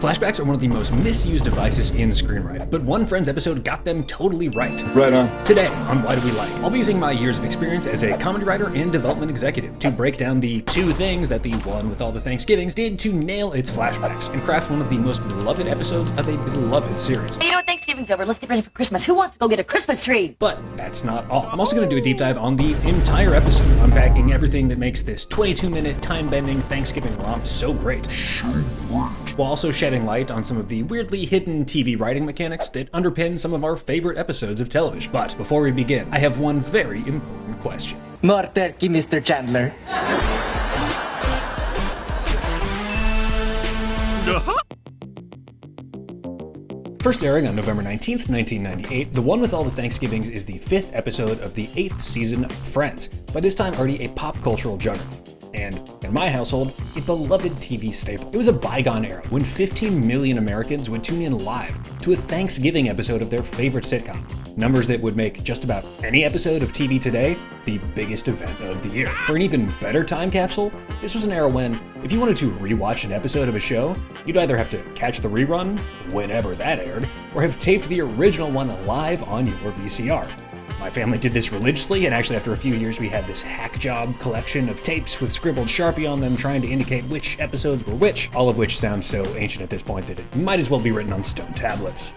Flashbacks are one of the most misused devices in screenwriting, but One Friends episode got them totally right. Right on. Today on Why Do We Like, I'll be using my years of experience as a comedy writer and development executive to break down the two things that the One with All the Thanksgivings did to nail its flashbacks and craft one of the most beloved episodes of a beloved series. Hey, you know what? Thanksgiving's over. Let's get ready for Christmas. Who wants to go get a Christmas tree? But that's not all. I'm also going to do a deep dive on the entire episode, unpacking everything that makes this 22-minute time-bending Thanksgiving romp so great, while also shedding light on some of the weirdly hidden TV writing mechanics that underpin some of our favorite episodes of television. But before we begin, I have one very important question. More turkey, Mr. Chandler. First airing on November 19th, 1998, The One with All the Thanksgivings is the 5th episode of the 8th season of Friends, by this time already a pop cultural juggernaut. And, in my household, a beloved TV staple. It was a bygone era when 15 million Americans would tune in live to a Thanksgiving episode of their favorite sitcom. Numbers that would make just about any episode of TV today the biggest event of the year. For an even better time capsule, this was an era when, if you wanted to rewatch an episode of a show, you'd either have to catch the rerun, whenever that aired, or have taped the original one live on your VCR. My family did this religiously, and actually after a few years we had this hack job collection of tapes with scribbled Sharpie on them trying to indicate which episodes were which, all of which sound so ancient at this point that it might as well be written on stone tablets.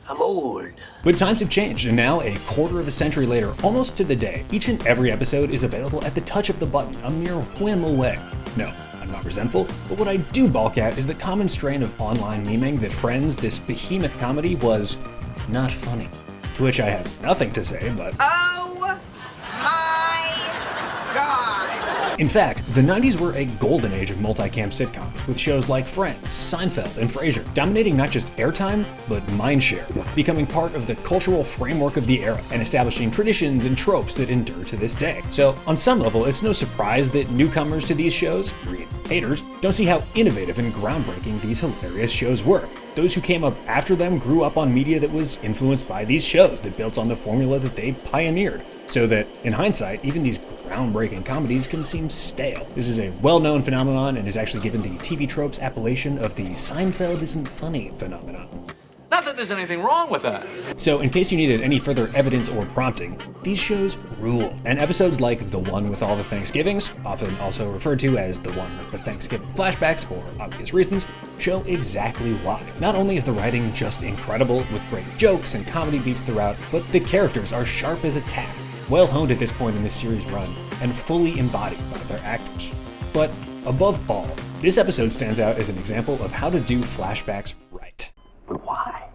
I'm old. But times have changed, and now, a quarter of a century later, almost to the day, each and every episode is available at the touch of the button, a mere whim away. No, I'm not resentful, but what I do balk at is the common strain of online memeing that Friends, this behemoth comedy, was not funny. To which I have nothing to say, but Oh my God. in fact, the 90s were a golden age of multicam sitcoms, with shows like Friends, Seinfeld, and Frasier dominating not just airtime, but mindshare, becoming part of the cultural framework of the era and establishing traditions and tropes that endure to this day. So, on some level, it's no surprise that newcomers to these shows, read haters, don't see how innovative and groundbreaking these hilarious shows were. Those who came up after them grew up on media that was influenced by these shows that built on the formula that they pioneered, so that, in hindsight, even these groundbreaking comedies can seem stale. This is a well-known phenomenon and is actually given the TV tropes appellation of the Seinfeld isn't funny phenomenon. Not that there's anything wrong with that. So in case you needed any further evidence or prompting, these shows rule. And episodes like The One with All the Thanksgivings, often also referred to as The One with the Thanksgiving Flashbacks for obvious reasons, show exactly why. Not only is the writing just incredible, with great jokes and comedy beats throughout, but the characters are sharp as a tack, well honed at this point in the series run, and fully embodied by their actors. But above all, this episode stands out as an example of how to do flashbacks right. Why?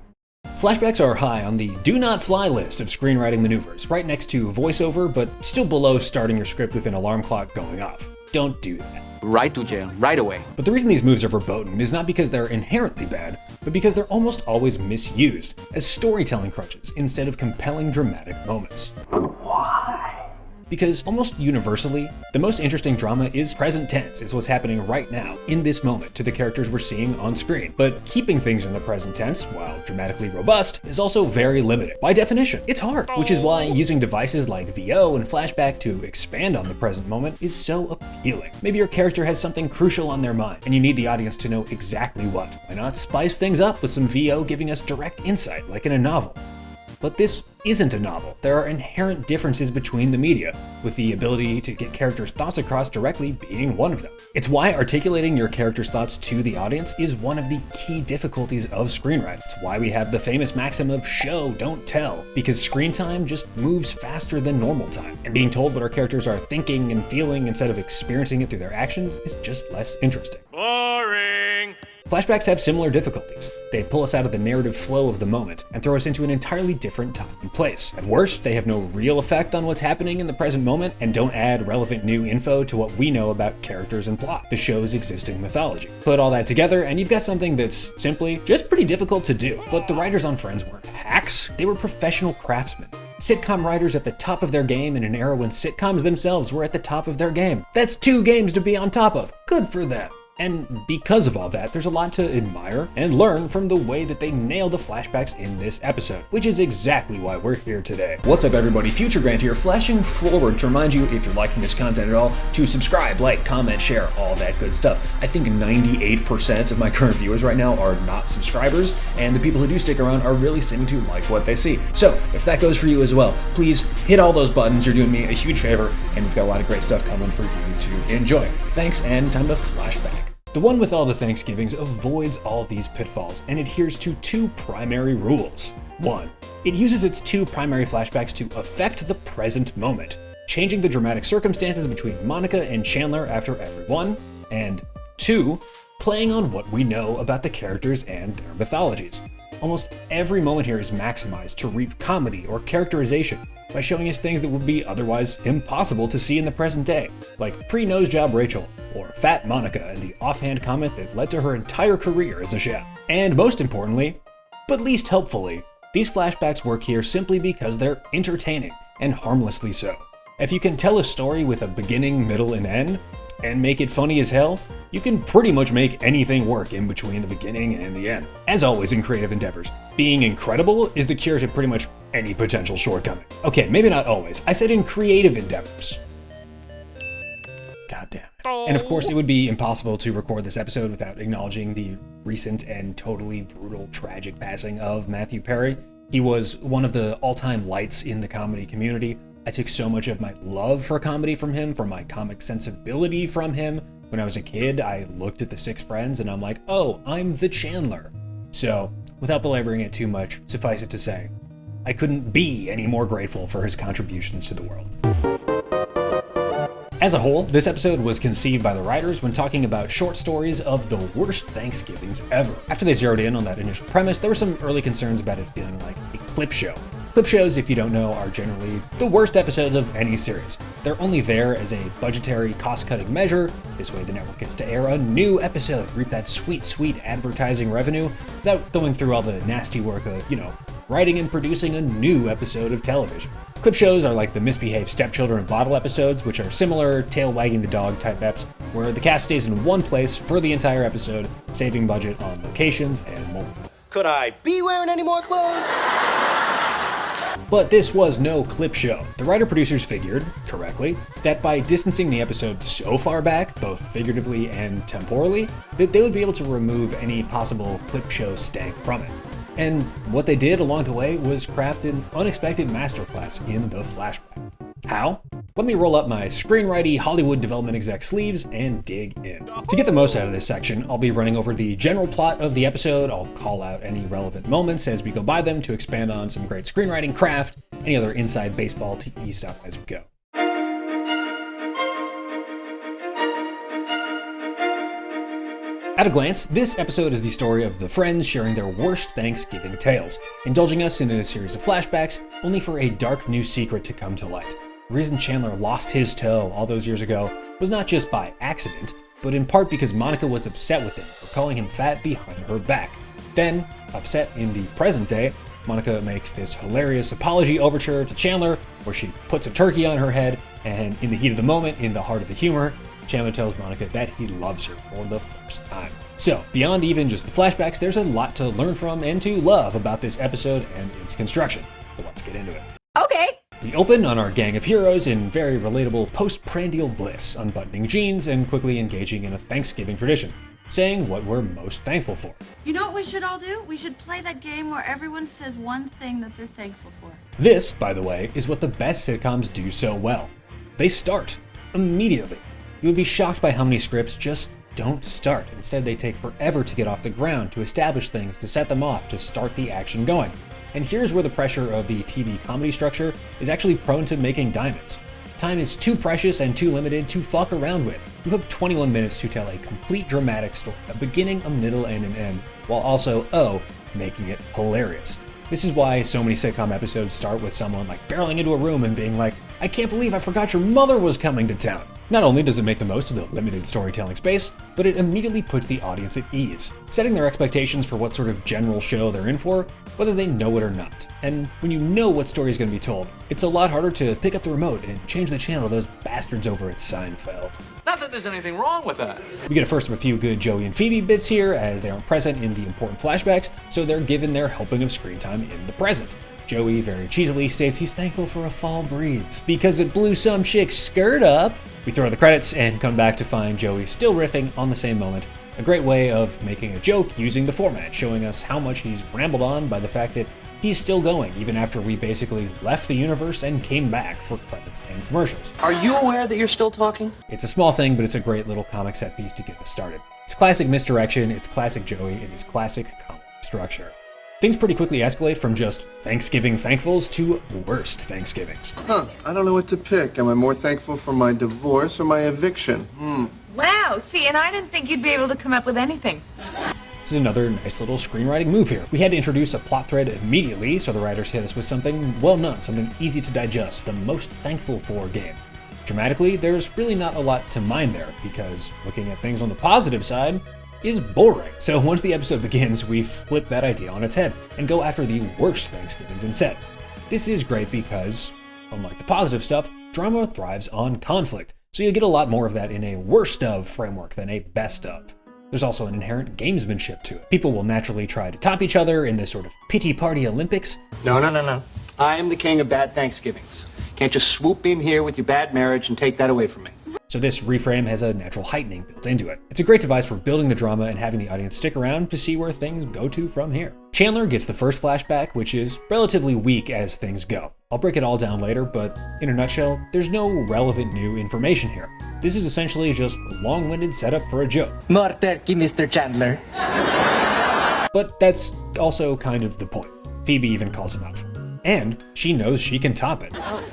Flashbacks are high on the do not fly list of screenwriting maneuvers, right next to voiceover, but still below starting your script with an alarm clock going off. Don't do that. Right to jail, right away. But the reason these moves are verboten is not because they're inherently bad, but because they're almost always misused as storytelling crutches instead of compelling dramatic moments. Why? Because almost universally, the most interesting drama is present tense. It's what's happening right now, in this moment, to the characters we're seeing on screen. But keeping things in the present tense, while dramatically robust, is also very limited. By definition, it's hard, which is why using devices like VO and Flashback to expand on the present moment is so appealing. Maybe your character has something crucial on their mind, and you need the audience to know exactly what. Why not spice things up with some VO giving us direct insight, like in a novel? But this isn't a novel. There are inherent differences between the media, with the ability to get characters' thoughts across directly being one of them. It's why articulating your character's thoughts to the audience is one of the key difficulties of screenwriting. It's why we have the famous maxim of show, don't tell, because screen time just moves faster than normal time, and being told what our characters are thinking and feeling instead of experiencing it through their actions is just less interesting. Boring. Flashbacks have similar difficulties. They pull us out of the narrative flow of the moment and throw us into an entirely different time and place. At worst, they have no real effect on what's happening in the present moment and don't add relevant new info to what we know about characters and plot, the show's existing mythology. Put all that together and you've got something that's simply just pretty difficult to do. But the writers on Friends weren't hacks, they were professional craftsmen. Sitcom writers at the top of their game in an era when sitcoms themselves were at the top of their game. That's 2 games to be on top of. Good for them. And because of all that, there's a lot to admire and learn from the way that they nail the flashbacks in this episode, which is exactly why we're here today. What's up everybody, Future Grant here, flashing forward to remind you, if you're liking this content at all, to subscribe, like, comment, share, all that good stuff. I think 98% of my current viewers right now are not subscribers, and the people who do stick around are really seeming to like what they see. So if that goes for you as well, please hit all those buttons, you're doing me a huge favor, and we've got a lot of great stuff coming for you to enjoy. Thanks, and time to flashback. The one with all the Thanksgivings avoids all these pitfalls and adheres to two primary rules. 1. It uses its two primary flashbacks to affect the present moment, changing the dramatic circumstances between Monica and Chandler after every one, and 2. Playing on what we know about the characters and their mythologies. Almost every moment here is maximized to reap comedy or characterization by showing us things that would be otherwise impossible to see in the present day, like pre-nose job Rachel, or fat Monica and the offhand comment that led to her entire career as a chef. And most importantly, but least helpfully, these flashbacks work here simply because they're entertaining, and harmlessly so. If you can tell a story with a beginning, middle, and end, and make it funny as hell, you can pretty much make anything work in between the beginning and the end. As always in creative endeavors, being incredible is the cure to pretty much any potential shortcoming. Okay, maybe not always. I said in creative endeavors. God damn it. And of course, it would be impossible to record this episode without acknowledging the recent and totally brutal, tragic passing of Matthew Perry. He was one of the all-time lights in the comedy community. I took so much of my love for comedy from him, from my comic sensibility from him. When I was a kid, I looked at the Six Friends and I'm like, oh, I'm the Chandler. So, without belaboring it too much, suffice it to say, I couldn't be any more grateful for his contributions to the world. As a whole, this episode was conceived by the writers when talking about short stories of the worst Thanksgivings ever. After they zeroed in on that initial premise, there were some early concerns about it feeling like a clip show. Clip shows, if you don't know, are generally the worst episodes of any series. They're only there as a budgetary cost-cutting measure. This way the network gets to air a new episode, reap that sweet, sweet advertising revenue, without going through all the nasty work of, writing and producing a new episode of television. Clip shows are like the misbehaved stepchildren of bottle episodes, which are similar tail wagging the dog type eps, where the cast stays in one place for the entire episode, saving budget on locations and more. Could I be wearing any more clothes? But this was no clip show. The writer-producers figured, correctly, that by distancing the episode so far back, both figuratively and temporally, that they would be able to remove any possible clip show stank from it. And what they did along the way was craft an unexpected masterclass in the flashback. How? Let me roll up my screenwriting Hollywood development exec sleeves and dig in. To get the most out of this section, I'll be running over the general plot of the episode. I'll call out any relevant moments as we go by them to expand on some great screenwriting craft, any other inside baseball TE stuff as we go. At a glance, this episode is the story of the friends sharing their worst Thanksgiving tales, indulging us in a series of flashbacks, only for a dark new secret to come to light. The reason Chandler lost his toe all those years ago was not just by accident, but in part because Monica was upset with him for calling him fat behind her back. Then, upset in the present day, Monica makes this hilarious apology overture to Chandler, where she puts a turkey on her head, and in the heat of the moment, in the heart of the humor, Chandler tells Monica that he loves her for the first time. So, beyond even just the flashbacks, there's a lot to learn from and to love about this episode and its construction. But let's get into it. Okay. We open on our gang of heroes in very relatable post-prandial bliss, unbuttoning jeans and quickly engaging in a Thanksgiving tradition, saying what we're most thankful for. You know what we should all do? We should play that game where everyone says one thing that they're thankful for. This, by the way, is what the best sitcoms do so well. They start immediately. You would be shocked by how many scripts just don't start. Instead, they take forever to get off the ground, to establish things, to set them off, to start the action going. And here's where the pressure of the TV comedy structure is actually prone to making diamonds. Time is too precious and too limited to fuck around with. You have 21 minutes to tell a complete dramatic story, a beginning, a middle, and an end, while also, making it hilarious. This is why so many sitcom episodes start with someone like barreling into a room and being like, I can't believe I forgot your mother was coming to town. Not only does it make the most of the limited storytelling space, but it immediately puts the audience at ease, setting their expectations for what sort of general show they're in for, whether they know it or not. And when you know what story is going to be told, it's a lot harder to pick up the remote and change the channel to those bastards over at Seinfeld. Not that there's anything wrong with that. We get a first of a few good Joey and Phoebe bits here, as they aren't present in the important flashbacks, so they're given their helping of screen time in the present. Joey very cheesily states he's thankful for a fall breeze, because it blew some chick's skirt up. We throw the credits and come back to find Joey still riffing on the same moment. A great way of making a joke using the format, showing us how much he's rambled on by the fact that he's still going, even after we basically left the universe and came back for credits and commercials. Are you aware that you're still talking? It's a small thing, but it's a great little comic set piece to get us started. It's classic misdirection, it's classic Joey, and his classic comic structure. Things pretty quickly escalate from just Thanksgiving thankfuls to worst Thanksgivings. I don't know what to pick. Am I more thankful for my divorce or my eviction? Wow, see, and I didn't think you'd be able to come up with anything. This is another nice little screenwriting move here. We had to introduce a plot thread immediately, so the writers hit us with something well known, something easy to digest, the most thankful for game. Dramatically, there's really not a lot to mine there, because looking at things on the positive side is boring. So once the episode begins, we flip that idea on its head and go after the worst Thanksgivings instead. This is great because, unlike the positive stuff, drama thrives on conflict, so you get a lot more of that in a worst of framework than a best of. There's also an inherent gamesmanship to it. People will naturally try to top each other in this sort of pity party Olympics. No. I am the king of bad Thanksgivings. Can't just swoop in here with your bad marriage and take that away from me. So this reframe has a natural heightening built into it. It's a great device for building the drama and having the audience stick around to see where things go to from here. Chandler gets the first flashback, which is relatively weak as things go. I'll break it all down later, but in a nutshell, there's no relevant new information here. This is essentially just a long-winded setup for a joke. More turkey, Mr. Chandler. But that's also kind of the point. Phoebe even calls him out for it. And she knows she can top it.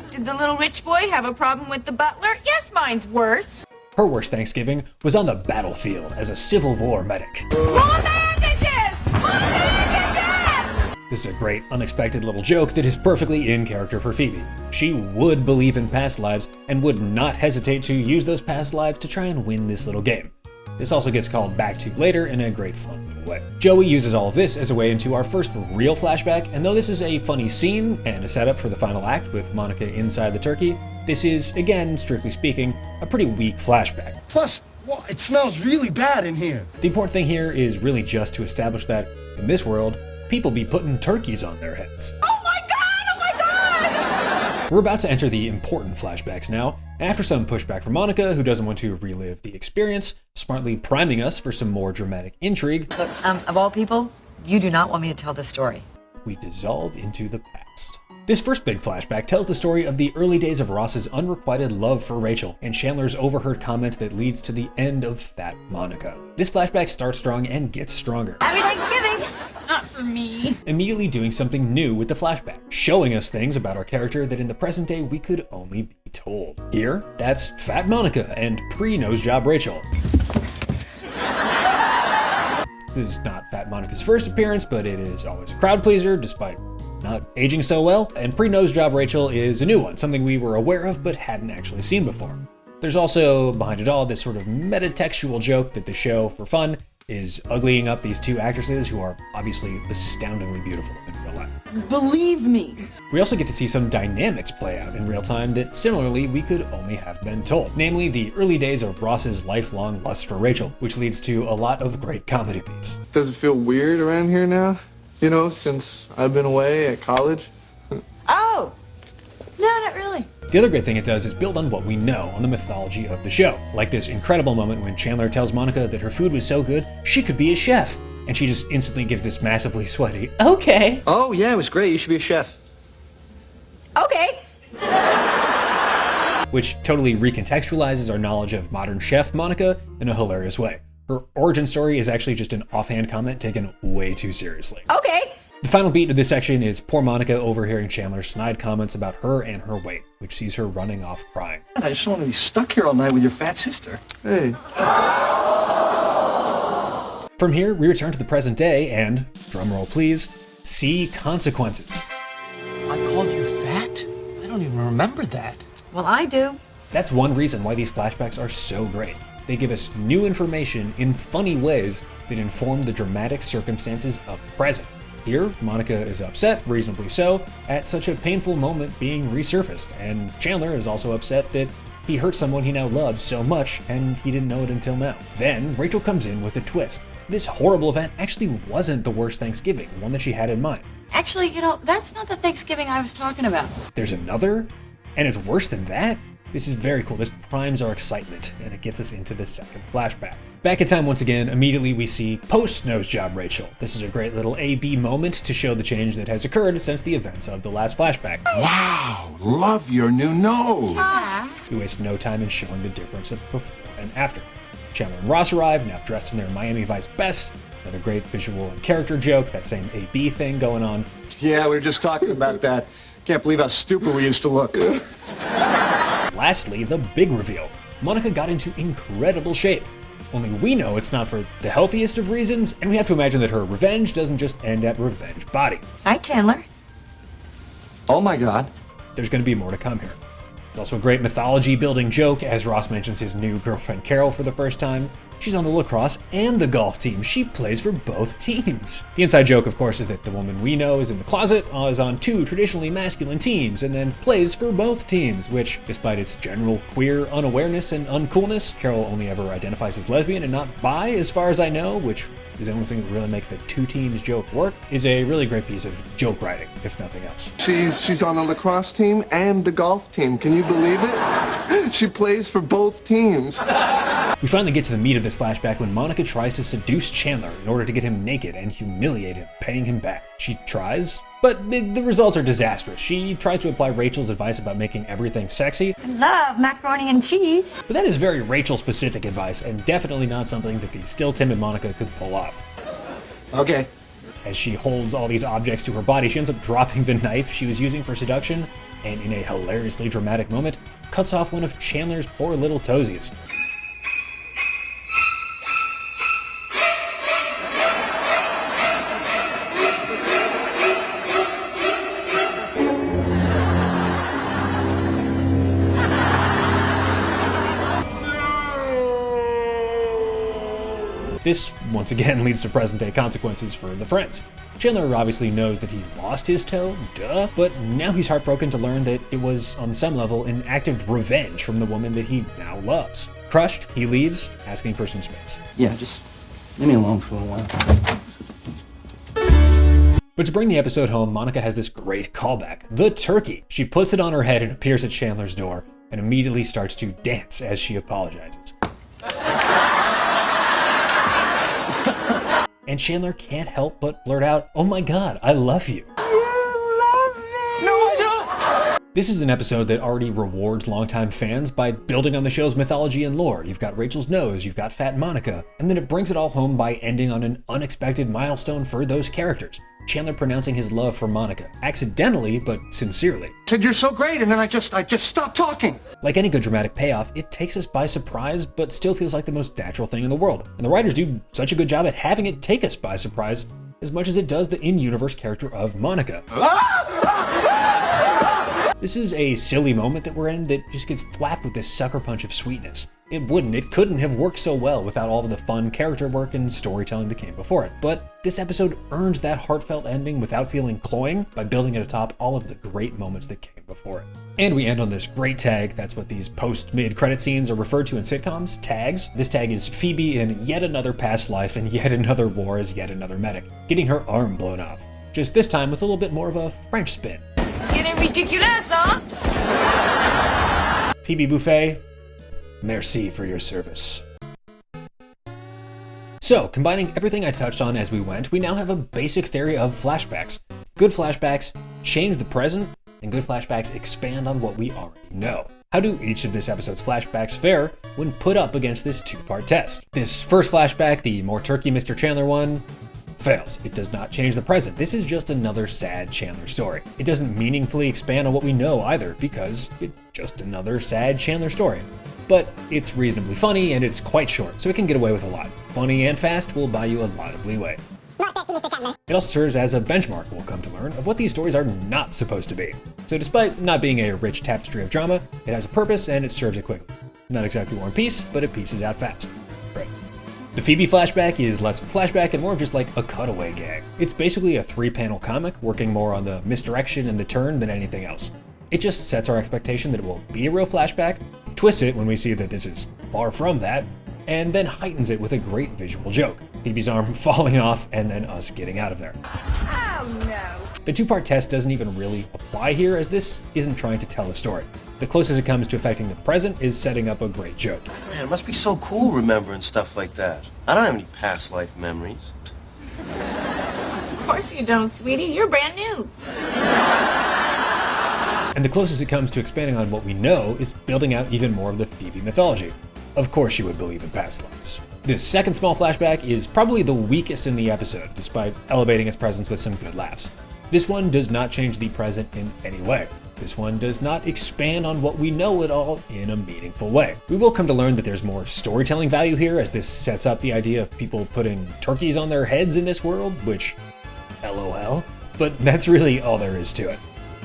Did the little rich boy have a problem with the butler? Yes, mine's worse. Her worst Thanksgiving was on the battlefield as a Civil War medic. More bandages! More bandages! This is a great, unexpected little joke that is perfectly in character for Phoebe. She would believe in past lives and would not hesitate to use those past lives to try and win this little game. This also gets called back to later in a great fun little way. Joey uses all of this as a way into our first real flashback, and though this is a funny scene and a setup for the final act with Monica inside the turkey, this is, again, strictly speaking, a pretty weak flashback. Plus, well, it smells really bad in here. The important thing here is really just to establish that, in this world, people be putting turkeys on their heads. Oh my god! Oh my god! We're about to enter the important flashbacks now, and after some pushback from Monica, who doesn't want to relive the experience, smartly priming us for some more dramatic intrigue, Look, of all people, you do not want me to tell this story. we dissolve into the past. This first big flashback tells the story of the early days of Ross's unrequited love for Rachel and Chandler's overheard comment that leads to the end of Fat Monica. This flashback starts strong and gets stronger, Happy Thanksgiving! Not for me. immediately doing something new with the flashback, showing us things about our character that in the present day we could only be told. Here, that's Fat Monica and pre-nose job Rachel. This is not Fat Monica's first appearance, but it is always a crowd pleaser despite not aging so well, and pre-nose job Rachel is a new one, something we were aware of but hadn't actually seen before. There's also, behind it all, this sort of metatextual joke that the show, for fun, is uglying up these two actresses who are obviously astoundingly beautiful in real life. Believe me. We also get to see some dynamics play out in real time that similarly we could only have been told, namely the early days of Ross's lifelong lust for Rachel, which leads to a lot of great comedy beats. Does it feel weird around here now? You know, since I've been away at college? Oh, no, not really. The other great thing it does is build on what we know on the mythology of the show, like this incredible moment when Chandler tells Monica that her food was so good she could be a chef, and she just instantly gives this massively sweaty, okay. Oh, yeah, it was great. You should be a chef. Okay. Which totally recontextualizes our knowledge of modern chef Monica in a hilarious way. Her origin story is actually just an offhand comment taken way too seriously. Okay. The final beat of this section is poor Monica overhearing Chandler's snide comments about her and her weight, which sees her running off crying. I just don't want to be stuck here all night with your fat sister. Hey, From here, we return to the present day and, drumroll please, see consequences. I called you fat? I don't even remember that. Well, I do. That's one reason why these flashbacks are so great. They give us new information in funny ways that inform the dramatic circumstances of the present. Here, Monica is upset, reasonably so, at such a painful moment being resurfaced, and Chandler is also upset that he hurt someone he now loves so much and he didn't know it until now. Then, Rachel comes in with a twist. This horrible event actually wasn't the worst Thanksgiving, the one that she had in mind. Actually, that's not the Thanksgiving I was talking about. There's another? And it's worse than that? This is very cool. This primes our excitement, and it gets us into the second flashback. Back in time once again, immediately we see post-nose job Rachel. This is a great little A-B moment to show the change that has occurred since the events of the last flashback. Wow, love your new nose. We waste no time in showing the difference of before and after. Chandler and Ross arrive, now dressed in their Miami Vice best. Another great visual and character joke, that same A-B thing going on. Yeah, we were just talking about that. Can't believe how stupid we used to look. Lastly, the big reveal. Monica got into incredible shape. Only we know it's not for the healthiest of reasons, and we have to imagine that her revenge doesn't just end at revenge body. Hi, Chandler. Oh my God. There's going to be more to come here. There's also a great mythology-building joke as Ross mentions his new girlfriend Carol for the first time. She's on the lacrosse and the golf team. She plays for both teams. The inside joke, of course, is that the woman we know is in the closet, is on two traditionally masculine teams, and then plays for both teams, which, despite its general queer unawareness and uncoolness, Carol only ever identifies as lesbian and not bi, as far as I know, which is the only thing that really make the two teams joke work, is a really great piece of joke writing, if nothing else. She's on the lacrosse team and the golf team. Can you believe it? She plays for both teams. We finally get to the meat of this flashback when Monica tries to seduce Chandler in order to get him naked and humiliate him, paying him back. She tries, but the results are disastrous. She tries to apply Rachel's advice about making everything sexy. I love macaroni and cheese. But that is very Rachel-specific advice and definitely not something that the still timid Monica could pull off. Okay. As she holds all these objects to her body, she ends up dropping the knife she was using for seduction, and in a hilariously dramatic moment, cuts off one of Chandler's poor little toesies. This, once again, leads to present-day consequences for the friends. Chandler obviously knows that he lost his toe, duh, but now he's heartbroken to learn that it was, on some level, an act of revenge from the woman that he now loves. Crushed, he leaves, asking for some space. Yeah, just leave me alone for a little while. But to bring the episode home, Monica has this great callback, the turkey. She puts it on her head and appears at Chandler's door, and immediately starts to dance as she apologizes. And Chandler can't help but blurt out, "Oh my God, I love you." This is an episode that already rewards longtime fans by building on the show's mythology and lore. You've got Rachel's nose, you've got Fat Monica, and then it brings it all home by ending on an unexpected milestone for those characters. Chandler pronouncing his love for Monica, accidentally but sincerely. Said you're so great, and then I just stopped talking. Like any good dramatic payoff, it takes us by surprise, but still feels like the most natural thing in the world. And the writers do such a good job at having it take us by surprise, as much as it does the in-universe character of Monica. This is a silly moment that we're in that just gets thwacked with this sucker punch of sweetness. It couldn't have worked so well without all of the fun character work and storytelling that came before it. But this episode earns that heartfelt ending without feeling cloying by building it atop all of the great moments that came before it. And we end on this great tag. That's what these post-mid-credit scenes are referred to in sitcoms, tags. This tag is Phoebe in yet another past life and yet another war as yet another medic, getting her arm blown off. Just this time with a little bit more of a French spin. This is getting ridiculous, huh? Phoebe Buffet, merci for your service. So, combining everything I touched on as we went, we now have a basic theory of flashbacks. Good flashbacks change the present, and good flashbacks expand on what we already know. How do each of this episode's flashbacks fare when put up against this two-part test? This first flashback, the more turkey Mr. Chandler one, fails. It does not change the present. This is just another sad Chandler story. It doesn't meaningfully expand on what we know either, because it's just another sad Chandler story. But it's reasonably funny and it's quite short, so it can get away with a lot. Funny and fast will buy you a lot of leeway. It also serves as a benchmark, we'll come to learn, of what these stories are not supposed to be. So despite not being a rich tapestry of drama, it has a purpose and it serves it quickly. Not exactly War and Peace, but it pieces out fast. Right. The Phoebe flashback is less of a flashback and more of just like a cutaway gag. It's basically a 3-panel comic working more on the misdirection and the turn than anything else. It just sets our expectation that it will be a real flashback, twists it when we see that this is far from that, and then heightens it with a great visual joke. Phoebe's arm falling off and then us getting out of there. Oh no. The 2-part test doesn't even really apply here, as this isn't trying to tell a story. The closest it comes to affecting the present is setting up a great joke. Man, it must be so cool remembering stuff like that. I don't have any past life memories. Of course you don't, sweetie. You're brand new. And the closest it comes to expanding on what we know is building out even more of the Phoebe mythology. Of course she would believe in past lives. This second small flashback is probably the weakest in the episode, despite elevating its presence with some good laughs. This one does not change the present in any way. This one does not expand on what we know at all in a meaningful way. We will come to learn that there's more storytelling value here, as this sets up the idea of people putting turkeys on their heads in this world, which, LOL, but that's really all there is to it.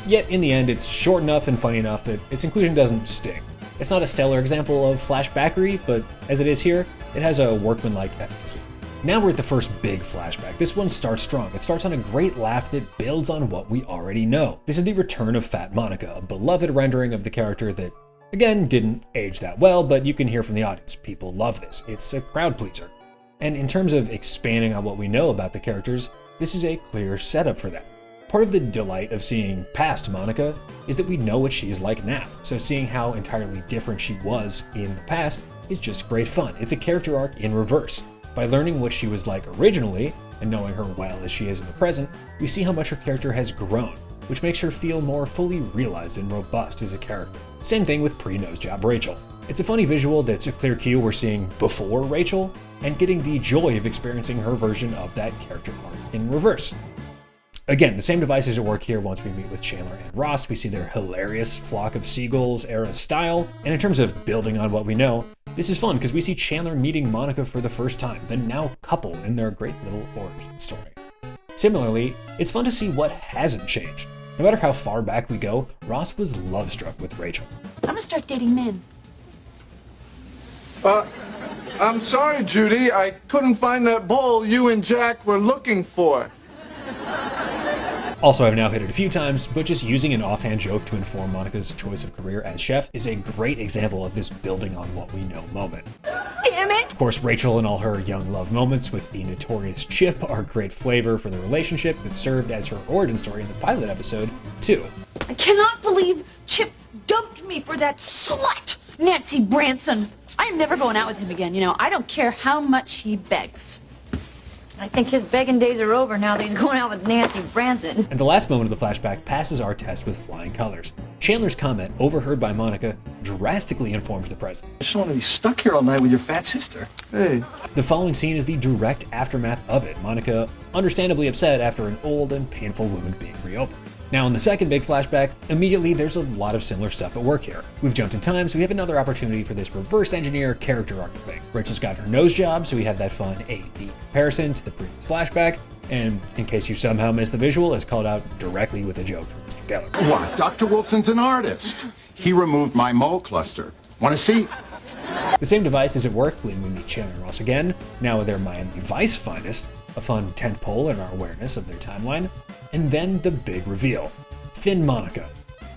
Yet in the end, it's short enough and funny enough that its inclusion doesn't sting. It's not a stellar example of flashbackery, but as it is here, it has a workmanlike efficacy. Now we're at the first big flashback. This one starts strong. It starts on a great laugh that builds on what we already know. This is the return of Fat Monica, a beloved rendering of the character that, again, didn't age that well, but you can hear from the audience. People love this. It's a crowd pleaser. And in terms of expanding on what we know about the characters, this is a clear setup for that. Part of the delight of seeing past Monica is that we know what she's like now, so seeing how entirely different she was in the past is just great fun. It's a character arc in reverse. By learning what she was like originally, and knowing her well as she is in the present, we see how much her character has grown, which makes her feel more fully realized and robust as a character. Same thing with pre-nose job Rachel. It's a funny visual that's a clear cue we're seeing before Rachel, and getting the joy of experiencing her version of that character arc in reverse. Again, the same devices at work here once we meet with Chandler and Ross. We see their hilarious flock of seagulls era style, and in terms of building on what we know, this is fun because we see Chandler meeting Monica for the first time, the now couple in their great little origin story. Similarly, it's fun to see what hasn't changed. No matter how far back we go, Ross was love-struck with Rachel. I'm gonna start dating men. I'm sorry, Judy. I couldn't find that bowl you and Jack were looking for. Also, I've now hit it a few times, but just using an offhand joke to inform Monica's choice of career as chef is a great example of this building on what we know moment. Damn it! Of course, Rachel and all her young love moments with the notorious Chip are great flavor for the relationship that served as her origin story in the pilot episode, too. I cannot believe Chip dumped me for that slut, Nancy Branson. I am never going out with him again, you know. I don't care how much he begs. I think his begging days are over now that he's going out with Nancy Branson. And the last moment of the flashback passes our test with flying colors. Chandler's comment, overheard by Monica, drastically informs the present. I just don't want to be stuck here all night with your fat sister. Hey. The following scene is the direct aftermath of it. Monica, understandably upset after an old and painful wound being reopened. Now in the second big flashback, immediately there's a lot of similar stuff at work here. We've jumped in time, so we have another opportunity for this reverse engineer character arc thing. Rachel's got her nose job, so we have that fun A-B comparison to the previous flashback, and in case you somehow missed the visual, it's called out directly with a joke from Mr. Geller. What? Dr. Wilson's an artist. He removed my mole cluster. Want to see? The same device is at work when we meet Chandler and Ross again, now with their Miami Vice finest, a fun tentpole in our awareness of their timeline. And then the big reveal. Thin Monica.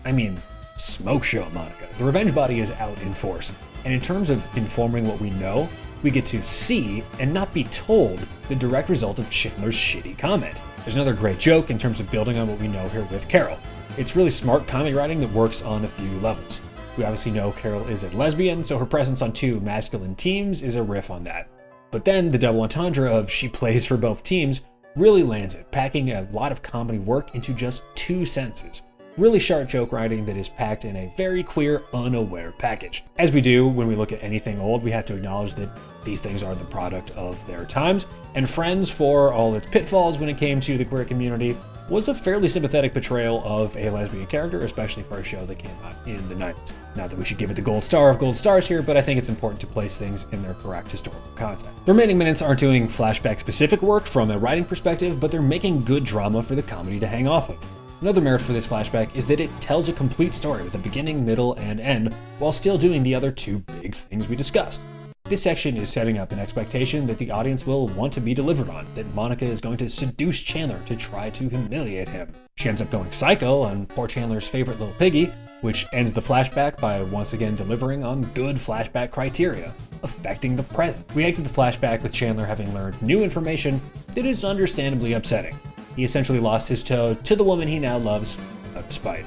I mean, smoke show Monica. The revenge body is out in force. And in terms of informing what we know, we get to see and not be told the direct result of Chandler's shitty comment. There's another great joke in terms of building on what we know here with Carol. It's really smart comedy writing that works on a few levels. We obviously know Carol is a lesbian, so her presence on two masculine teams is a riff on that. But then the double entendre of she plays for both teams really lands it, packing a lot of comedy work into just 2 sentences. Really sharp joke writing that is packed in a very queer, unaware package. As we do when we look at anything old, we have to acknowledge that these things are the product of their times, and Friends, for all its pitfalls when it came to the queer community, was a fairly sympathetic portrayal of a lesbian character, especially for a show that came out in the 90s. Not that we should give it the gold star of gold stars here, but I think it's important to place things in their correct historical context. The remaining minutes aren't doing flashback-specific work from a writing perspective, but they're making good drama for the comedy to hang off of. Another merit for this flashback is that it tells a complete story with a beginning, middle, and end, while still doing the other two big things we discussed. This section is setting up an expectation that the audience will want to be delivered on, that Monica is going to seduce Chandler to try to humiliate him. She ends up going psycho on poor Chandler's favorite little piggy, which ends the flashback by once again delivering on good flashback criteria, affecting the present. We exit the flashback with Chandler having learned new information that is understandably upsetting. He essentially lost his toe to the woman he now loves, out of spite.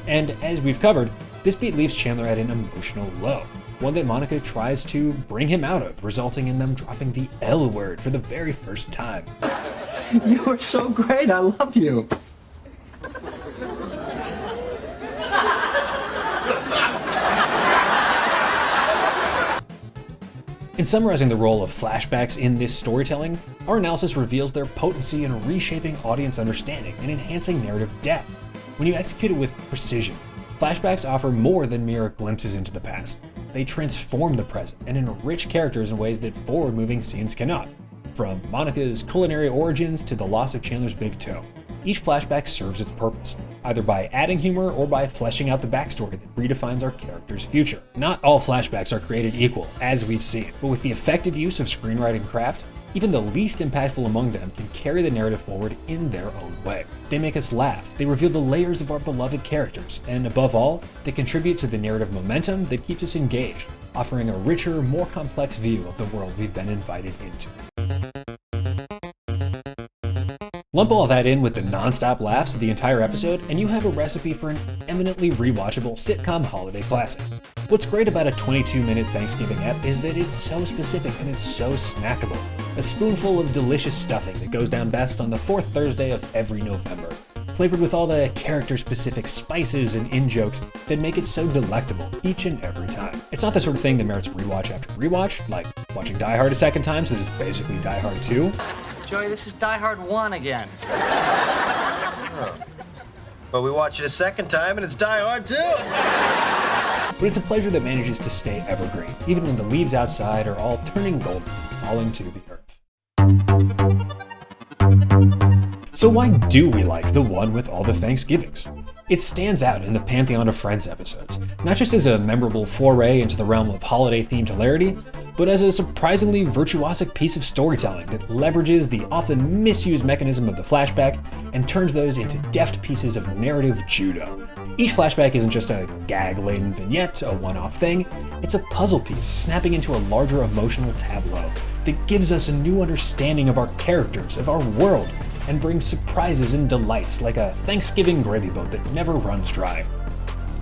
And as we've covered, this beat leaves Chandler at an emotional low, one that Monica tries to bring him out of, resulting in them dropping the L word for the very first time. You are so great. I love you. In summarizing the role of flashbacks in this storytelling, our analysis reveals their potency in reshaping audience understanding and enhancing narrative depth. When you execute it with precision, flashbacks offer more than mere glimpses into the past. They transform the present and enrich characters in ways that forward-moving scenes cannot. From Monica's culinary origins to the loss of Chandler's big toe, each flashback serves its purpose, either by adding humor or by fleshing out the backstory that redefines our character's future. Not all flashbacks are created equal, as we've seen, but with the effective use of screenwriting craft, even the least impactful among them can carry the narrative forward in their own way. They make us laugh, they reveal the layers of our beloved characters, and above all, they contribute to the narrative momentum that keeps us engaged, offering a richer, more complex view of the world we've been invited into. Lump all that in with the non-stop laughs of the entire episode, and you have a recipe for an eminently rewatchable sitcom holiday classic. What's great about a 22-minute Thanksgiving ep is that it's so specific and it's so snackable. A spoonful of delicious stuffing that goes down best on the fourth Thursday of every November, flavored with all the character-specific spices and in-jokes that make it so delectable each and every time. It's not the sort of thing that merits rewatch after rewatch, like watching Die Hard a second time so that it's basically Die Hard 2. Joey, this is Die Hard 1 again. But we watch it a second time and it's Die Hard 2. But it's a pleasure that manages to stay evergreen, even when the leaves outside are all turning golden, falling to the earth. So why do we like the one with all the Thanksgivings? It stands out in the Pantheon of Friends episodes, not just as a memorable foray into the realm of holiday-themed hilarity, but as a surprisingly virtuosic piece of storytelling that leverages the often misused mechanism of the flashback and turns those into deft pieces of narrative judo. Each flashback isn't just a gag-laden vignette, a one-off thing, it's a puzzle piece snapping into a larger emotional tableau that gives us a new understanding of our characters, of our world, and brings surprises and delights like a Thanksgiving gravy boat that never runs dry.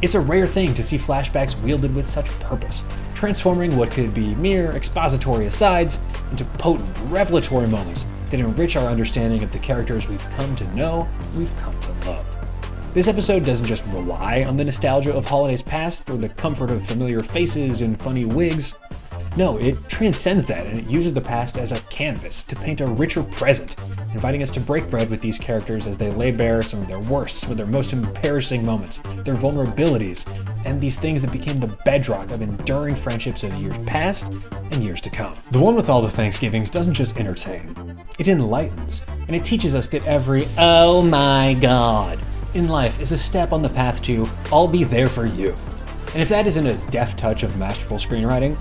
It's a rare thing to see flashbacks wielded with such purpose, transforming what could be mere expository asides into potent, revelatory moments that enrich our understanding of the characters we've come to know, we've come to love. This episode doesn't just rely on the nostalgia of holidays past or the comfort of familiar faces and funny wigs. No, it transcends that and it uses the past as a canvas to paint a richer present, inviting us to break bread with these characters as they lay bare some of their worst, some of their most embarrassing moments, their vulnerabilities, and these things that became the bedrock of enduring friendships of years past and years to come. The one with all the Thanksgivings doesn't just entertain, it enlightens, and it teaches us that every "oh my god" in life is a step on the path to "I'll be there for you." And if that isn't a deft touch of masterful screenwriting,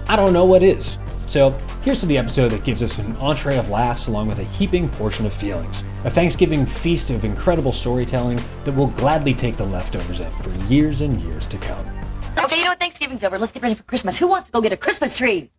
I don't know what is. So here's to the episode that gives us an entree of laughs along with a heaping portion of feelings. A Thanksgiving feast of incredible storytelling that will gladly take the leftovers up for years and years to come. Okay, you know what? Thanksgiving's over. Let's get ready for Christmas. Who wants to go get a Christmas tree?